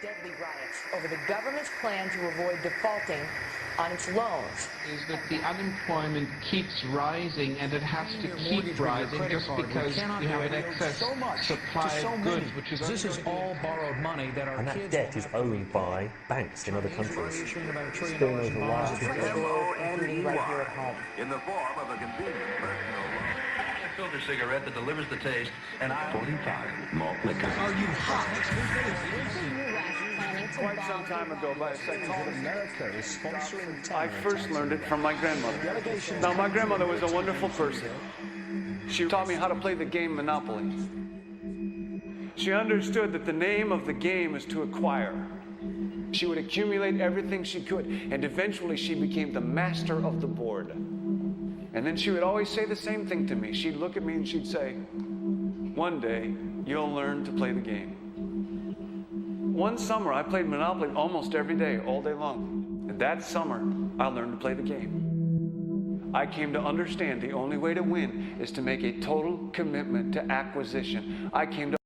deadly riots over the government's plan to avoid defaulting on its loans. Is that the unemployment keeps rising, and it has to keep rising just because you have an excess supply of goods, which is... This is all borrowed money that our and that debt is owned by banks in other countries. It's been over M-O-N-E-Y, in the form of a convenient personal loan. A filter cigarette that delivers the taste, and 45 malt liquor. Are you hot? Quite some time ago, by a section of America is sponsoring. I first learned it from my grandmother. Now, my grandmother was a wonderful person. She taught me how to play the game Monopoly. She understood that the name of the game is to acquire. She would accumulate everything she could, and eventually she became the master of the board. And then she would always say the same thing to me. She'd look at me and she'd say, "One day, you'll learn to play the game." One summer, I played Monopoly almost every day, all day long. And that summer, I learned to play the game. I came to understand the only way to win is to make a total commitment to acquisition. I came to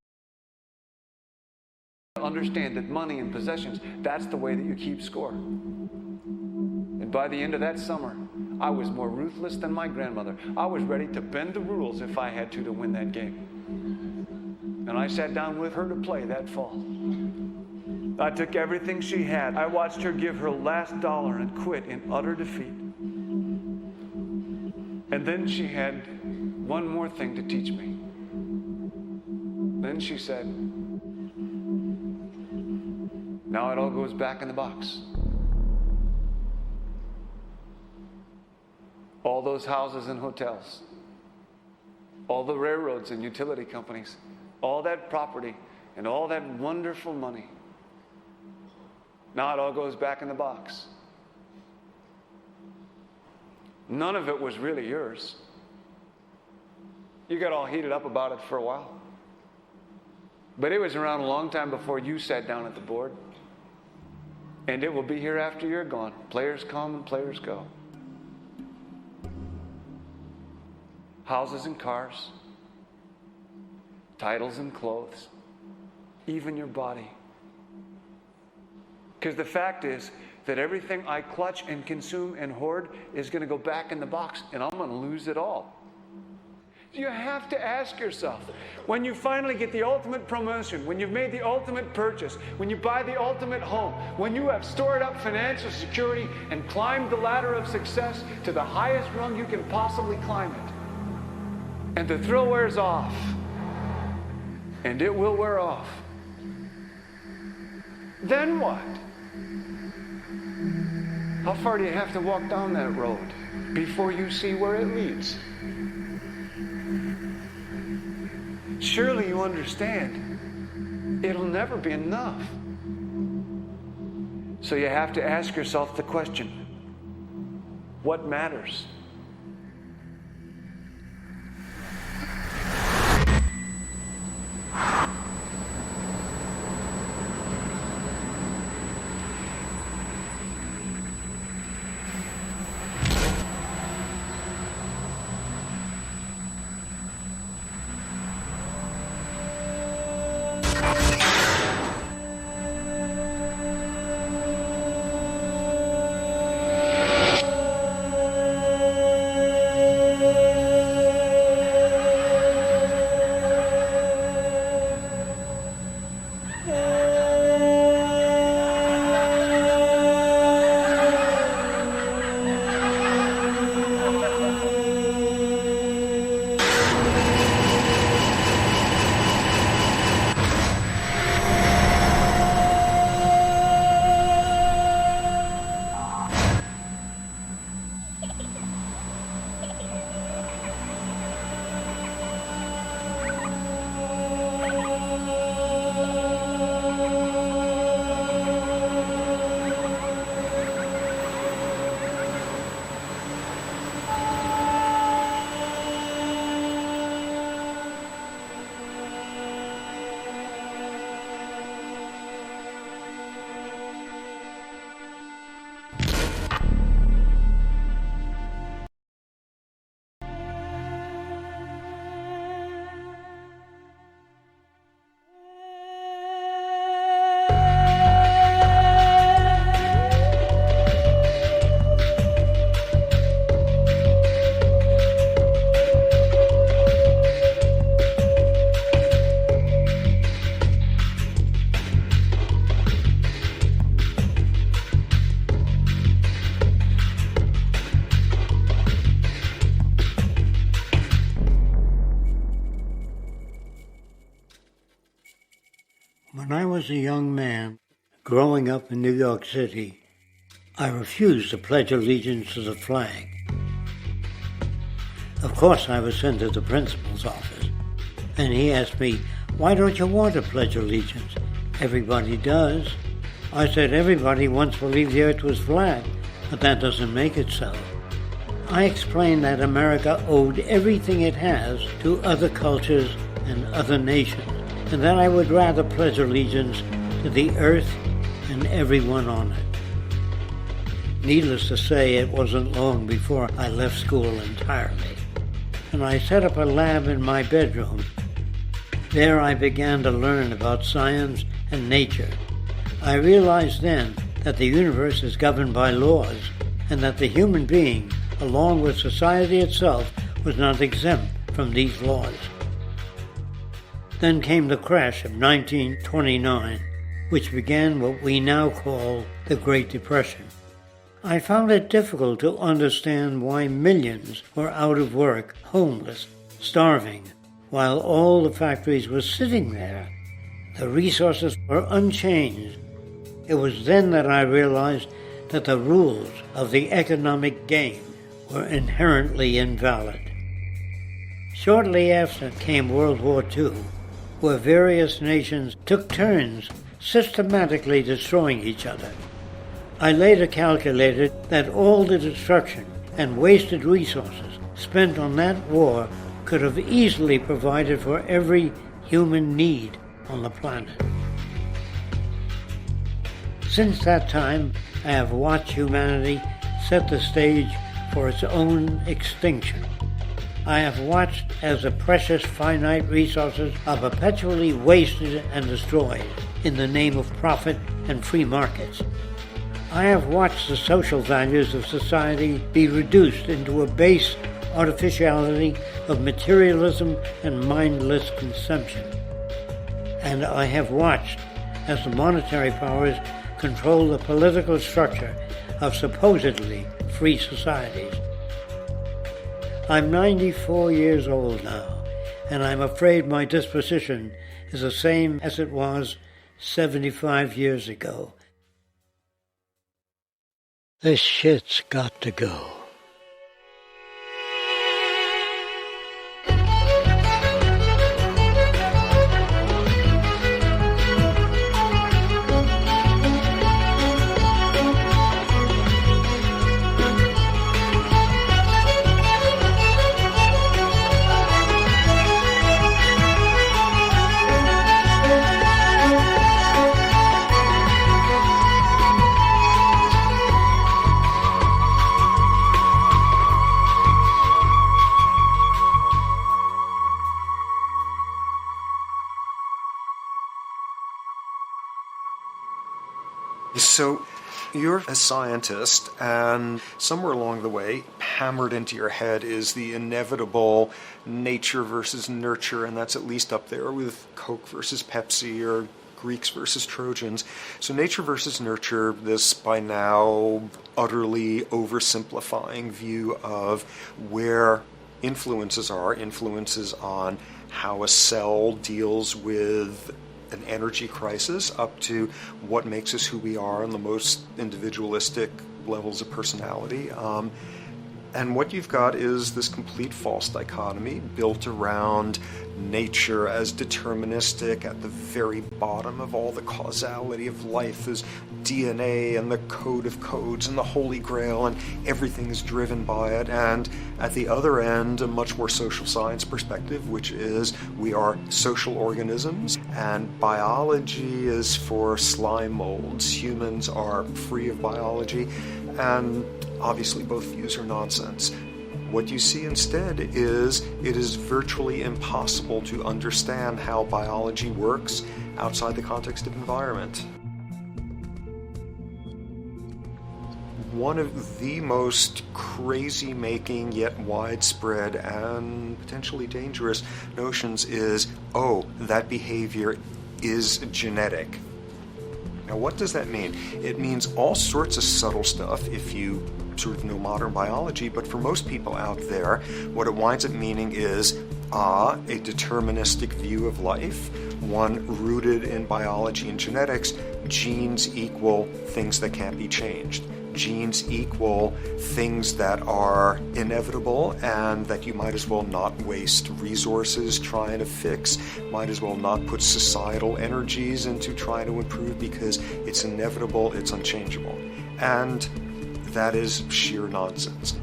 understand that money and possessions, that's the way that you keep score. And by the end of that summer, I was more ruthless than my grandmother. I was ready to bend the rules if I had to win that game. And I sat down with her to play that fall. I took everything she had. I watched her give her last dollar and quit in utter defeat. And then she had one more thing to teach me. Then she said, "Now it all goes back in the box." All those houses and hotels, all the railroads and utility companies, all that property and all that wonderful money. Now it all goes back in the box. None of it was really yours. You got all heated up about it for a while. But it was around a long time before you sat down at the board. And it will be here after you're gone. Players come and players go. Houses and cars, titles and clothes, even your body. Because the fact is that everything I clutch and consume and hoard is going to go back in the box, and I'm going to lose it all. You have to ask yourself, when you finally get the ultimate promotion, when you've made the ultimate purchase, when you buy the ultimate home, when you have stored up financial security and climbed the ladder of success to the highest rung you can possibly climb it, and the thrill wears off, and it will wear off, then what? How far do you have to walk down that road before you see where it leads? Surely you understand, it'll never be enough. So you have to ask yourself the question, what matters? When I was a young man growing up in New York City, I refused to pledge allegiance to the flag. Of course, I was sent to the principal's office, and he asked me, "Why don't you want to pledge allegiance? Everybody does." I said, "Everybody once believed the earth was flat, but that doesn't make it so." I explained that America owed everything it has to other cultures and other nations, and that I would rather pledge allegiance to the earth and everyone on it. Needless to say, it wasn't long before I left school entirely, and I set up a lab in my bedroom. There I began to learn about science and nature. I realized then that the universe is governed by laws, and that the human being, along with society itself, was not exempt from these laws. Then came the crash of 1929, which began what we now call the Great Depression. I found it difficult to understand why millions were out of work, homeless, starving, while all the factories were sitting there. The resources were unchanged. It was then that I realized that the rules of the economic game were inherently invalid. Shortly after came World War II, where various nations took turns systematically destroying each other. I later calculated that all the destruction and wasted resources spent on that war could have easily provided for every human need on the planet. Since that time, I have watched humanity set the stage for its own extinction. I have watched as the precious finite resources are perpetually wasted and destroyed in the name of profit and free markets. I have watched the social values of society be reduced into a base artificiality of materialism and mindless consumption. And I have watched as the monetary powers control the political structure of supposedly free societies. I'm 94 years old now, and I'm afraid my disposition is the same as it was 75 years ago. This shit's got to go. So you're a scientist, and somewhere along the way, hammered into your head is the inevitable nature versus nurture, and that's at least up there with Coke versus Pepsi or Greeks versus Trojans. So nature versus nurture, this by now utterly oversimplifying view of where influences on how a cell deals with an energy crisis, up to what makes us who we are on the most individualistic levels of personality. And what you've got is this complete false dichotomy built around nature as deterministic. At the very bottom of all the causality of life is DNA and the code of codes and the Holy Grail, and everything is driven by it. And at the other end, a much more social science perspective, which is we are social organisms, and biology is for slime molds. Humans are free of biology, and obviously both views are nonsense. What you see instead is it is virtually impossible to understand how biology works outside the context of environment. One of the most crazy-making yet widespread and potentially dangerous notions is, oh, that behavior is genetic. Now, what does that mean? It means all sorts of subtle stuff if you sort of know modern biology, but for most people out there, what it winds up meaning is, a deterministic view of life, one rooted in biology and genetics, genes equal things that can't be changed. Genes equal things that are inevitable and that you might as well not waste resources trying to fix, might as well not put societal energies into trying to improve because it's inevitable, it's unchangeable. And that is sheer nonsense.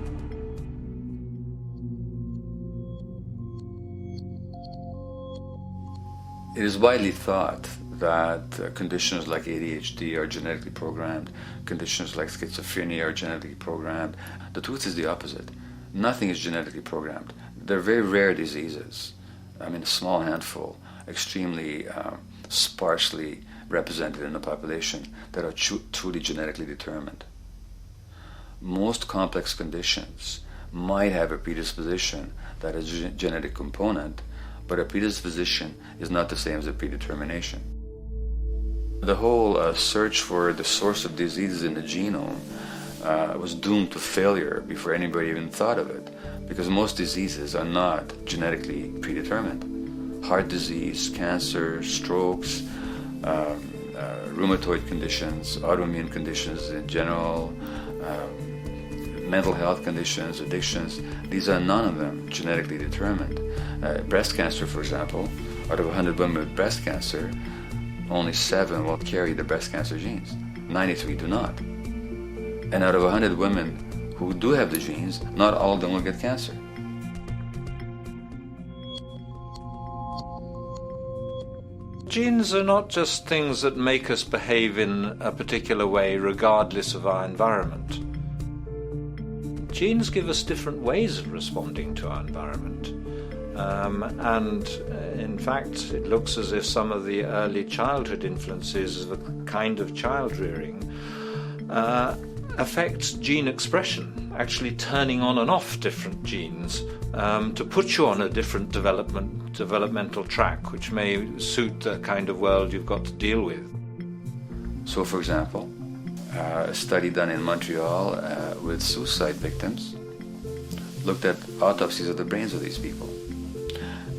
It is widely thought that conditions like ADHD are genetically programmed, conditions like schizophrenia are genetically programmed. The truth is the opposite. Nothing is genetically programmed. They're very rare diseases. I mean, a small handful, extremely sparsely represented in the population that are truly genetically determined. Most complex conditions might have a predisposition that is a genetic component, but a predisposition is not the same as a predetermination. The whole search for the source of diseases in the genome was doomed to failure before anybody even thought of it, because most diseases are not genetically predetermined. Heart disease, cancer, strokes, rheumatoid conditions, autoimmune conditions in general, mental health conditions, addictions, these are none of them genetically determined. Breast cancer, for example, out of 100 women with breast cancer, only 7 will carry the breast cancer genes. 93 do not. And out of 100 women who do have the genes, not all of them will get cancer. Genes are not just things that make us behave in a particular way regardless of our environment. Genes give us different ways of responding to our environment. And in fact, it looks as if some of the early childhood influences of a kind of child rearing affects gene expression, actually turning on and off different genes to put you on a different developmental track, which may suit the kind of world you've got to deal with. So, for example, a study done in Montreal with suicide victims looked at autopsies of the brains of these people.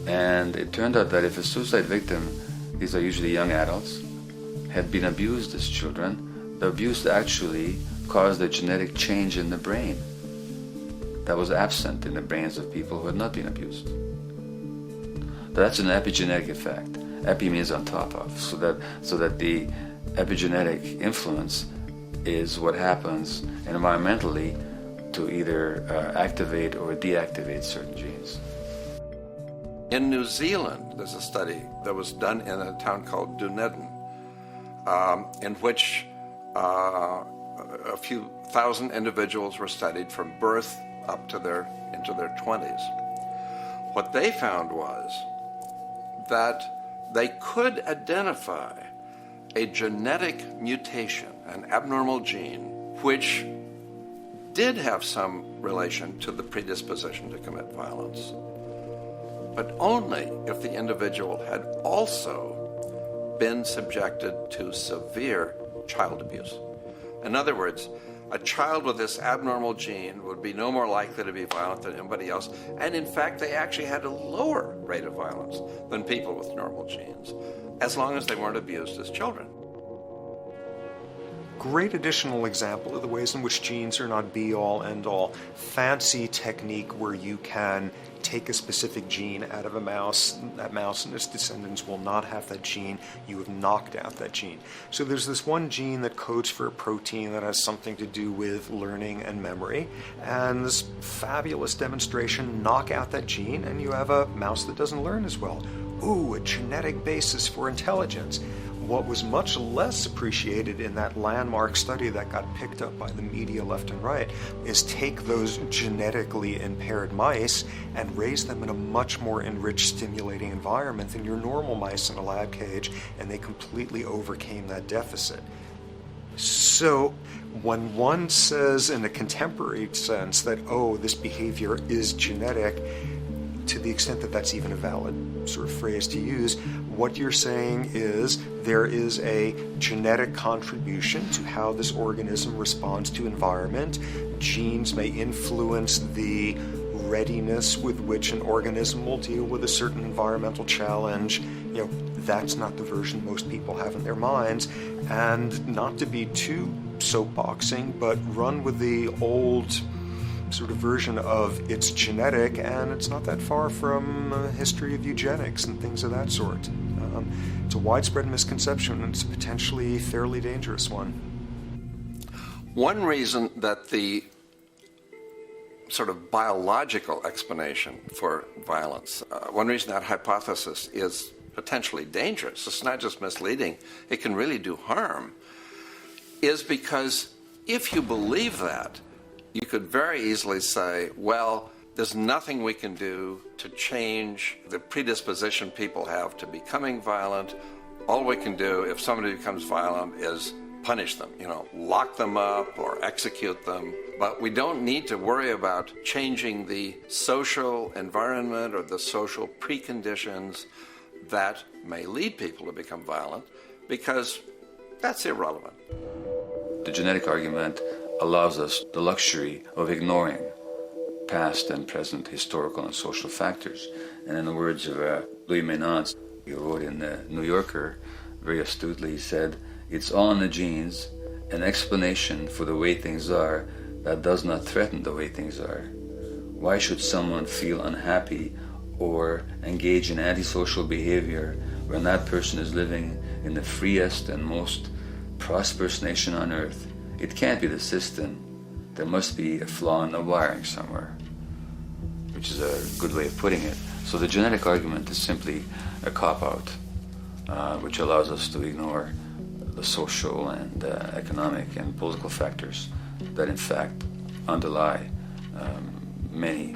And it turned out that if a suicide victim, these are usually young adults, had been abused as children, the abuse actually caused a genetic change in the brain that was absent in the brains of people who had not been abused. That's an epigenetic effect. Epi means on top of, so that the epigenetic influence is what happens environmentally to either activate or deactivate certain genes. In New Zealand, there's a study that was done in a town called Dunedin, in which a few thousand individuals were studied from birth up to into their 20s. What they found was that they could identify a genetic mutation, an abnormal gene, which did have some relation to the predisposition to commit violence, but only if the individual had also been subjected to severe child abuse. In other words, a child with this abnormal gene would be no more likely to be violent than anybody else, and in fact they actually had a lower rate of violence than people with normal genes, as long as they weren't abused as children. Great additional example of the ways in which genes are not be-all, end-all. Fancy technique where you can take a specific gene out of a mouse, that mouse and its descendants will not have that gene, you have knocked out that gene. So there's this one gene that codes for a protein that has something to do with learning and memory, and this fabulous demonstration, knock out that gene and you have a mouse that doesn't learn as well. Ooh, a genetic basis for intelligence. What was much less appreciated in that landmark study that got picked up by the media left and right is take those genetically impaired mice and raise them in a much more enriched, stimulating environment than your normal mice in a lab cage, and they completely overcame that deficit. So when one says in a contemporary sense that, oh, this behavior is genetic, to the extent that that's even a valid sort of phrase to use, what you're saying is there is a genetic contribution to how this organism responds to environment. Genes may influence the readiness with which an organism will deal with a certain environmental challenge. That's not the version most people have in their minds. And not to be too soapboxing, but run with the old sort of version of it's genetic, and it's not that far from a history of eugenics and things of that sort. It's a widespread misconception, and it's a potentially fairly dangerous one. One reason that the sort of biological explanation for violence, one reason that hypothesis is potentially dangerous, it's not just misleading, it can really do harm, is because if you believe that, you could very easily say, well, there's nothing we can do to change the predisposition people have to becoming violent. All we can do if somebody becomes violent is punish them, lock them up or execute them. But we don't need to worry about changing the social environment or the social preconditions that may lead people to become violent, because that's irrelevant. The genetic argument allows us the luxury of ignoring past and present historical and social factors. And in the words of Louis Menand, he wrote in the New Yorker, very astutely, he said, "It's all in the genes, an explanation for the way things are that does not threaten the way things are. Why should someone feel unhappy or engage in antisocial behavior when that person is living in the freest and most prosperous nation on earth? It can't be the system. There must be a flaw in the wiring somewhere," which is a good way of putting it. So the genetic argument is simply a cop-out, which allows us to ignore the social and economic and political factors that in fact underlie many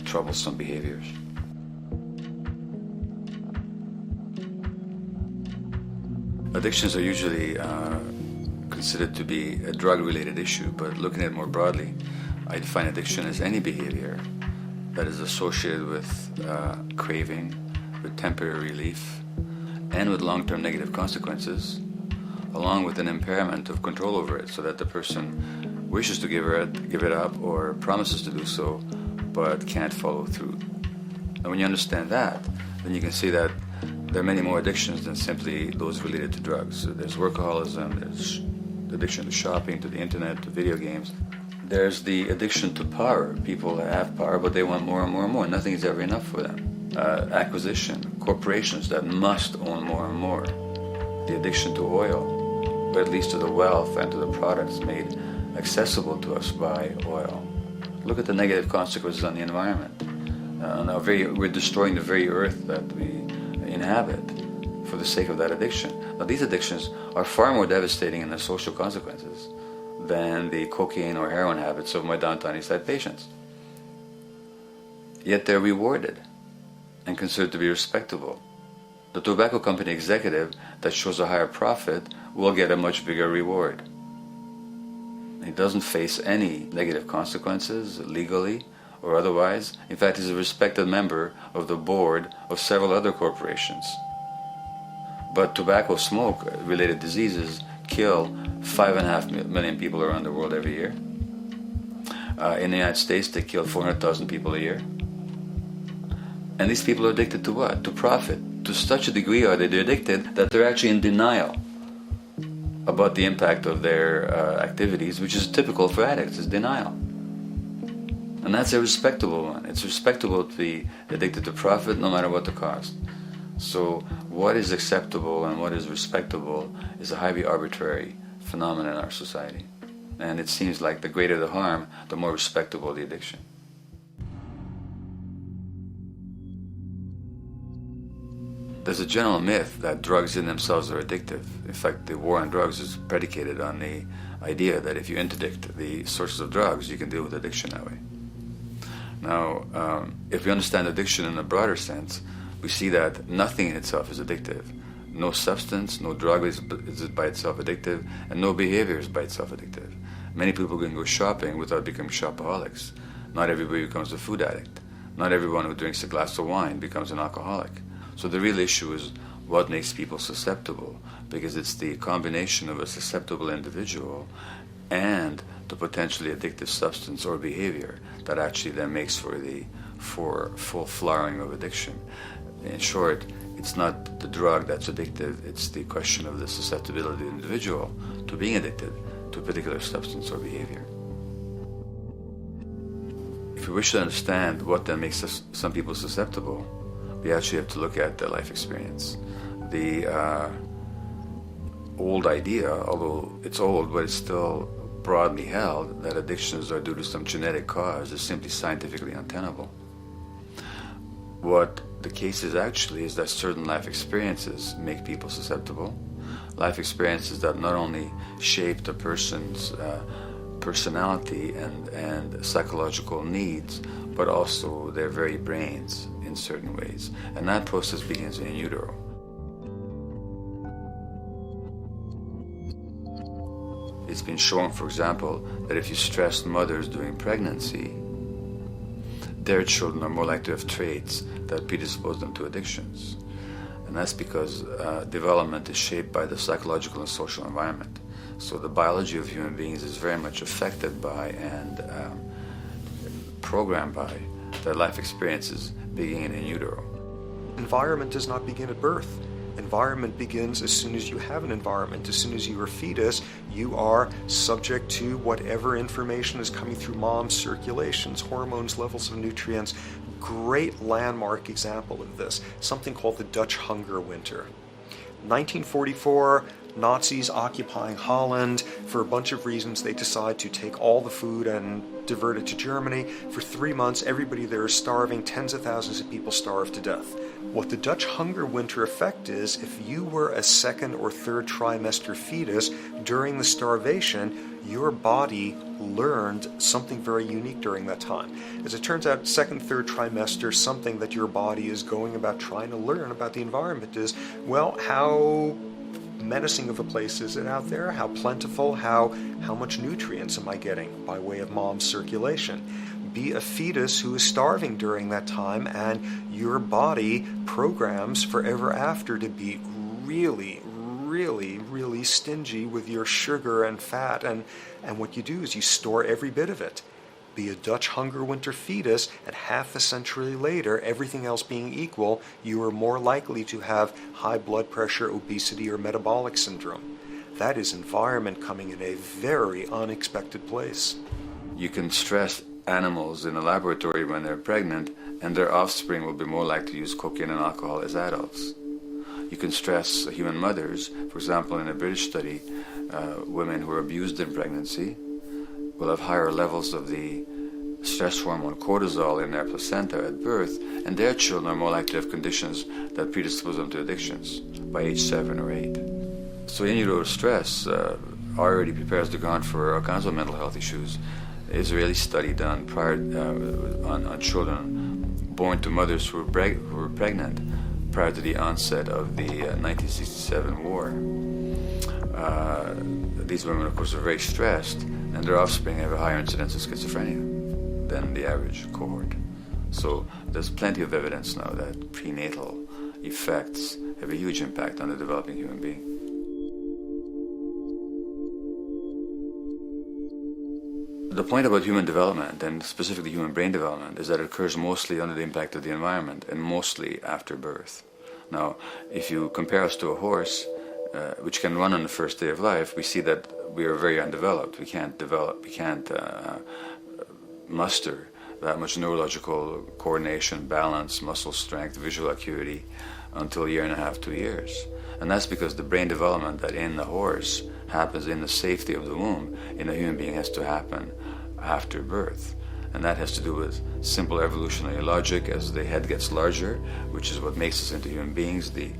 troublesome behaviors. Addictions are usually considered to be a drug-related issue, but looking at it more broadly, I define addiction as any behavior that is associated with craving, with temporary relief, and with long-term negative consequences, along with an impairment of control over it, so that the person wishes to give it up or promises to do so, but can't follow through. And when you understand that, then you can see that there are many more addictions than simply those related to drugs. So there's workaholism, there's addiction to shopping, to the internet, to video games. There's the addiction to power. People have power, but they want more and more and more. Nothing is ever enough for them. Acquisition, corporations that must own more and more. The addiction to oil, or at least to the wealth and to the products made accessible to us by oil. Look at the negative consequences on the environment. We're destroying the very earth that we inhabit for the sake of that addiction. Now, these addictions are far more devastating in their social consequences than the cocaine or heroin habits of my downtown East Side patients. Yet they're rewarded and considered to be respectable. The tobacco company executive that shows a higher profit will get a much bigger reward. He doesn't face any negative consequences legally or otherwise. In fact, he's a respected member of the board of several other corporations. But tobacco smoke-related diseases kill 5.5 million people around the world every year. In the United States, they kill 400,000 people a year. And these people are addicted to what? To profit. To such a degree are they addicted that they're actually in denial about the impact of their activities, which is typical for addicts, is denial. And that's a respectable one. It's respectable to be addicted to profit no matter what the cost. So what is acceptable and what is respectable is a highly arbitrary phenomenon in our society. And it seems like the greater the harm, the more respectable the addiction. There's a general myth that drugs in themselves are addictive. In fact, the war on drugs is predicated on the idea that if you interdict the sources of drugs, you can deal with addiction that way. Now, if we understand addiction in a broader sense, we see that nothing in itself is addictive. No substance, no drug is by itself addictive, and no behavior is by itself addictive. Many people can go shopping without becoming shopaholics. Not everybody becomes a food addict. Not everyone who drinks a glass of wine becomes an alcoholic. So the real issue is what makes people susceptible, because it's the combination of a susceptible individual and to potentially addictive substance or behavior that actually then makes for full flowering of addiction. In short, it's not the drug that's addictive, it's the question of the susceptibility of the individual to being addicted to a particular substance or behavior. If we wish to understand what then makes some people susceptible, we actually have to look at their life experience. The old idea, although it's old, but it's still broadly held, that addictions are due to some genetic cause is simply scientifically untenable. What the case is actually is that certain life experiences make people susceptible. Life experiences that not only shape the person's personality and psychological needs, but also their very brains in certain ways. And that process begins in utero. It's been shown, for example, that if you stress mothers during pregnancy, their children are more likely to have traits that predispose them to addictions. And that's because development is shaped by the psychological and social environment. So the biology of human beings is very much affected by and programmed by their life experiences beginning in utero. Environment does not begin at birth. Environment begins as soon as you have an environment. As soon as you are a fetus, you are subject to whatever information is coming through mom's circulations, hormones, levels of nutrients. Great landmark example of this, something called the Dutch hunger winter. 1944, Nazis occupying Holland. For a bunch of reasons, they decide to take all the food and divert it to Germany. For 3 months, everybody there is starving. Tens of thousands of people starve to death. What the Dutch hunger winter effect is, if you were a second or third trimester fetus during the starvation, your body learned something very unique during that time. As it turns out, second, third trimester, something that your body is going about trying to learn about the environment is, well, how menacing of a place is it out there? How plentiful? How much nutrients am I getting by way of mom's circulation? Be a fetus who is starving during that time, and your body programs forever after to be really, really, really stingy with your sugar and fat, and what you do is you store every bit of it. Be a Dutch hunger winter fetus, and half a century later, everything else being equal, you are more likely to have high blood pressure, obesity, or metabolic syndrome. That is environment coming in a very unexpected place. You can stress animals in a laboratory when they're pregnant, and their offspring will be more likely to use cocaine and alcohol as adults. You can stress human mothers. For example, in a British study, women who are abused in pregnancy will have higher levels of the stress hormone cortisol in their placenta at birth, and their children are more likely to have conditions that predispose them to addictions by age 7 or 8. So in utero stress already prepares the ground for all kinds of mental health issues. Israeli study done prior on children born to mothers who were pregnant prior to the onset of the 1967 war. These women, of course, are very stressed, and their offspring have a higher incidence of schizophrenia than the average cohort. So there's plenty of evidence now that prenatal effects have a huge impact on the developing human being. The point about human development, and specifically human brain development, is that it occurs mostly under the impact of the environment and mostly after birth. Now, if you compare us to a horse, which can run on the first day of life, we see that we are very undeveloped. We can't muster that much neurological coordination, balance, muscle strength, visual acuity until a year and a half, 2 years. And that's because the brain development that in the horse happens in the safety of the womb, in a human being has to happen after birth. And that has to do with simple evolutionary logic. As the head gets larger, which is what makes us into human beings, the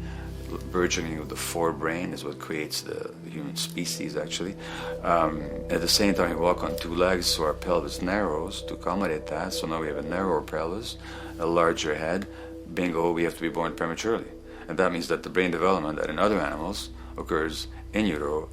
burgeoning of the forebrain is what creates the human species, actually. At the same time, we walk on 2 legs, so our pelvis narrows to accommodate that. So now we have a narrower pelvis, a larger head. Bingo, we have to be born prematurely. And that means that the brain development that in other animals occurs in utero